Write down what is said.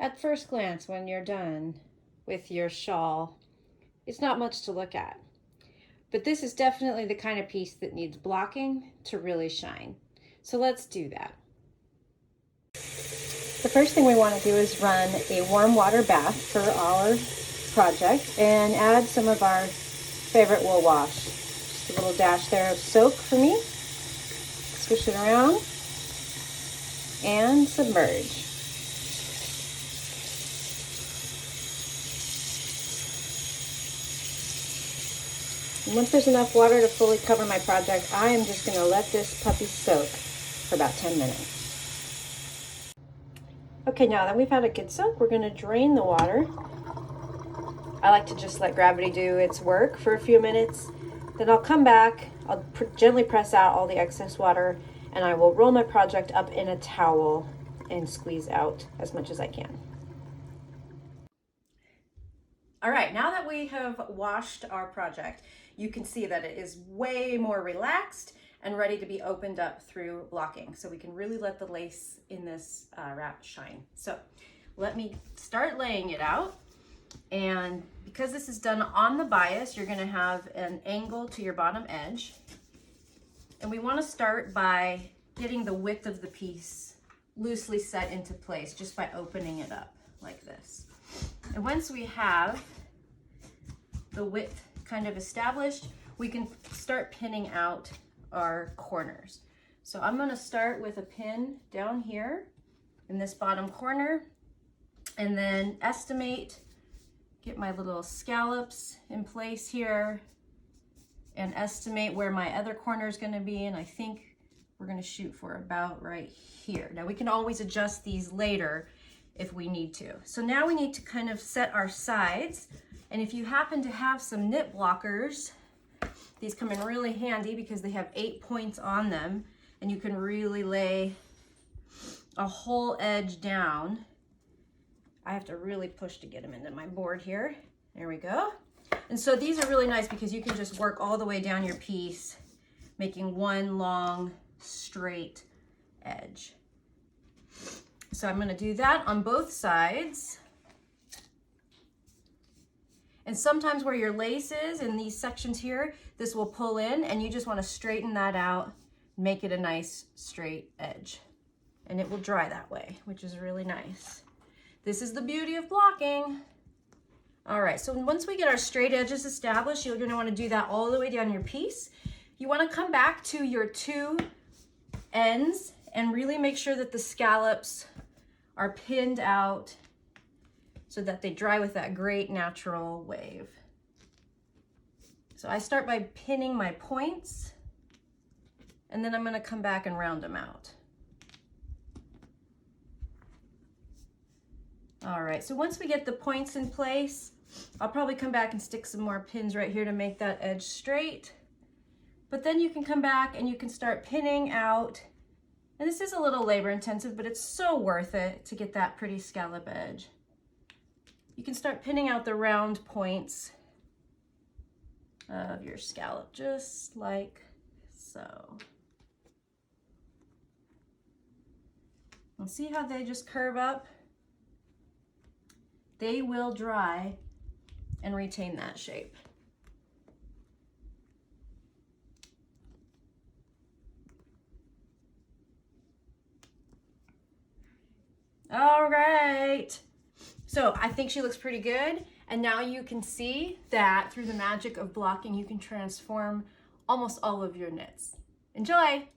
At first glance, when you're done with your shawl, it's not much to look at. But this is definitely the kind of piece that needs blocking to really shine. So let's do that. The first thing we want to do is run a warm water bath for our project and add some of our favorite wool wash. Just a little dash there of soak for me. Swish it around and submerge. And once there's enough water to fully cover my project, I am just going to let this puppy soak for about 10 minutes. Okay, now that we've had a good soak, we're going to drain the water. I like to just let gravity do its work for a few minutes. Then I'll come back, I'll gently press out all the excess water, and I will roll my project up in a towel and squeeze out as much as I can. All right, now that we have washed our project, you can see that it is way more relaxed and ready to be opened up through blocking. So we can really let the lace in this wrap shine. So let me start laying it out. And because this is done on the bias, you're gonna have an angle to your bottom edge. And we wanna start by getting the width of the piece loosely set into place just by opening it up like this. And once we have the width kind of established, we can start pinning out our corners. So I'm gonna start with a pin down here in this bottom corner and then estimate, get my little scallops in place here and estimate where my other corner is gonna be, and I think we're gonna shoot for about right here. Now we can always adjust these later if we need to. So now we need to kind of set our sides, and if you happen to have some knit blockers, these come in really handy because they have 8 points on them, and you can really lay a whole edge down. I have to really push to get them into my board here. There we go. And so these are really nice because you can just work all the way down your piece, making one long straight edge. So I'm gonna do that on both sides. And sometimes where your lace is in these sections here, this will pull in and you just wanna straighten that out, make it a nice straight edge. And it will dry that way, which is really nice. This is the beauty of blocking. All right, so once we get our straight edges established, you're gonna wanna do that all the way down your piece. You wanna come back to your two ends and really make sure that the scallops are pinned out so that they dry with that great natural wave. So I start by pinning my points, and then I'm gonna come back and round them out. All right, so once we get the points in place, I'll probably come back and stick some more pins right here to make that edge straight. But then you can come back and you can start pinning out, and this is a little labor intensive, but it's so worth it to get that pretty scallop edge. You can start pinning out the round points of your scallop, just like so. And see how they just curve up? They will dry and retain that shape. All right. So I think she looks pretty good. And now you can see that through the magic of blocking, you can transform almost all of your knits. Enjoy!